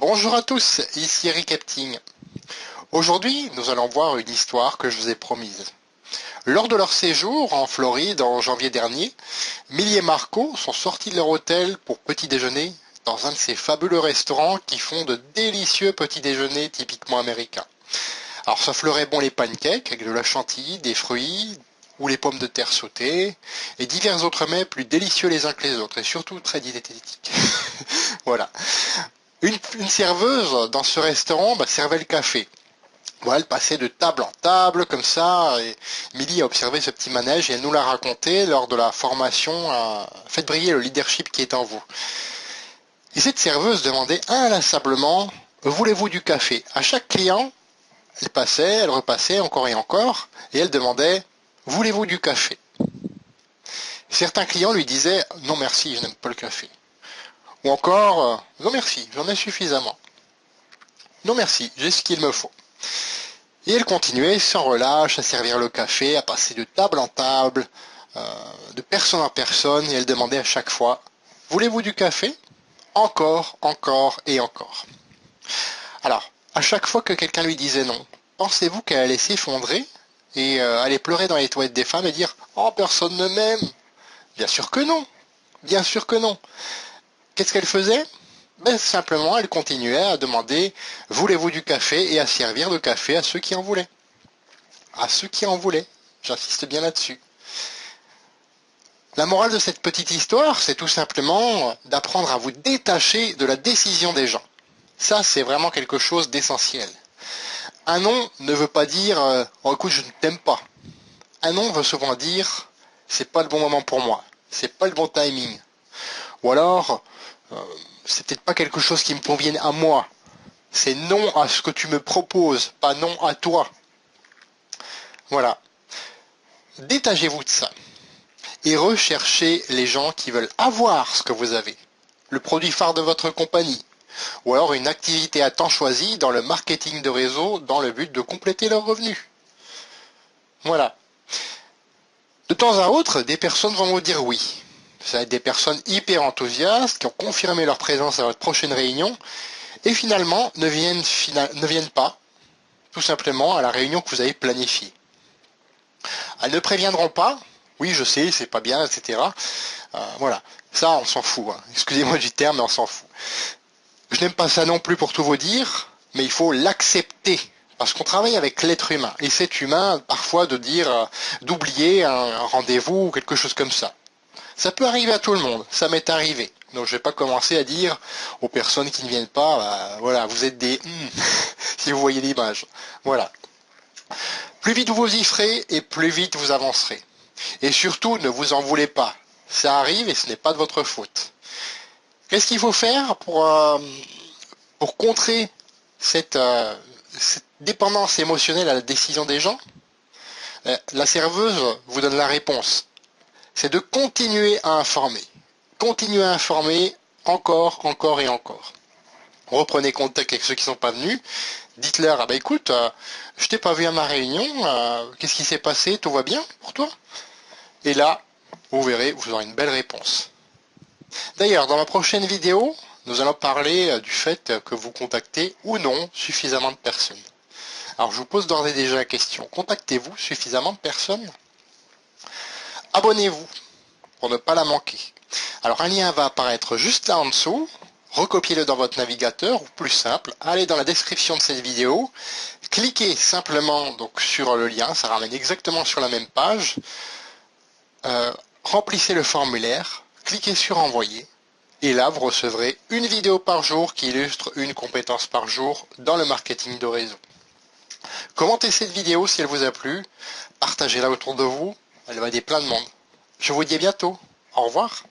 Bonjour à tous, ici Eric Epting. Aujourd'hui, nous allons voir une histoire que je vous ai promise. Lors de leur séjour en Floride en janvier dernier, Millie et Marco sont sortis de leur hôtel pour petit déjeuner dans un de ces fabuleux restaurants qui font de délicieux petits déjeuners typiquement américains. Alors ça fleurait bon les pancakes avec de la chantilly, des fruits ou les pommes de terre sautées et divers autres mets plus délicieux les uns que les autres et surtout très diététiques. Voilà. Une serveuse dans ce restaurant servait le café. Bon, elle passait de table en table comme ça et Millie a observé ce petit manège et elle nous l'a raconté lors de la formation Faites briller le leadership qui est en vous. Et cette serveuse demandait inlassablement voulez-vous du café? À chaque client, elle passait, elle repassait encore et encore et elle demandait voulez-vous du café? Certains clients lui disaient non merci, je n'aime pas le café. Ou encore non merci, j'en ai suffisamment. Non merci, j'ai ce qu'il me faut. Et elle continuait sans relâche à servir le café, à passer de table en table, de personne en personne, et elle demandait à chaque fois « Voulez-vous du café ?» Encore, encore et encore. Alors, à chaque fois que quelqu'un lui disait non, pensez-vous qu'elle allait s'effondrer et aller pleurer dans les toilettes des femmes et dire « Oh, personne ne m'aime !» Bien sûr que non, bien sûr que non. Qu'est-ce qu'elle faisait? Simplement, elle continuait à demander « Voulez-vous du café ?» et à servir le café à ceux qui en voulaient. À ceux qui en voulaient. J'insiste bien là-dessus. La morale de cette petite histoire, c'est tout simplement d'apprendre à vous détacher de la décision des gens. Ça, c'est vraiment quelque chose d'essentiel. Un non ne veut pas dire « Oh écoute, je ne t'aime pas ». Un non veut souvent dire « C'est pas le bon moment pour moi. C'est pas le bon timing. » Ou alors c'est peut-être pas quelque chose qui me convienne à moi. C'est non à ce que tu me proposes, pas non à toi. Voilà. Détachez-vous de ça. Et recherchez les gens qui veulent avoir ce que vous avez. Le produit phare de votre compagnie. Ou alors une activité à temps choisi dans le marketing de réseau dans le but de compléter leurs revenus. Voilà. De temps à autre, des personnes vont vous dire oui. Ça va être des personnes hyper enthousiastes qui ont confirmé leur présence à votre prochaine réunion et finalement ne viennent pas tout simplement à la réunion que vous avez planifiée. Elles ne préviendront pas, oui je sais, c'est pas bien, etc. Voilà, ça on s'en fout, hein. Excusez-moi du terme, mais on s'en fout. Je n'aime pas ça non plus pour tout vous dire, mais il faut l'accepter. Parce qu'on travaille avec l'être humain, et c'est humain parfois de dire, d'oublier un rendez-vous ou quelque chose comme ça. Ça peut arriver à tout le monde, ça m'est arrivé. Donc je vais pas commencer à dire aux personnes qui ne viennent pas, voilà, vous êtes des si vous voyez l'image. Voilà. Plus vite vous y ferez et plus vite vous avancerez. Et surtout, ne vous en voulez pas. Ça arrive et ce n'est pas de votre faute. Qu'est-ce qu'il faut faire pour contrer cette dépendance émotionnelle à la décision des gens? La serveuse vous donne la réponse. C'est de continuer à informer. Continuez à informer encore, encore et encore. Reprenez contact avec ceux qui ne sont pas venus. Dites-leur, ah bah écoute, je t'ai pas vu à ma réunion, qu'est-ce qui s'est passé, tout va bien pour toi? Et là, vous verrez, vous aurez une belle réponse. D'ailleurs, dans ma prochaine vidéo, nous allons parler du fait que vous contactez ou non suffisamment de personnes. Alors je vous pose d'ores et déjà la question, contactez-vous suffisamment de personnes? Abonnez-vous pour ne pas la manquer. Alors un lien va apparaître juste là en dessous, recopiez-le dans votre navigateur, ou plus simple, allez dans la description de cette vidéo, cliquez simplement donc sur le lien, ça ramène exactement sur la même page, remplissez le formulaire, cliquez sur envoyer, et là vous recevrez une vidéo par jour qui illustre une compétence par jour dans le marketing de réseau. Commentez cette vidéo si elle vous a plu, partagez-la autour de vous, elle va aider plein de monde. Je vous dis à bientôt, au revoir.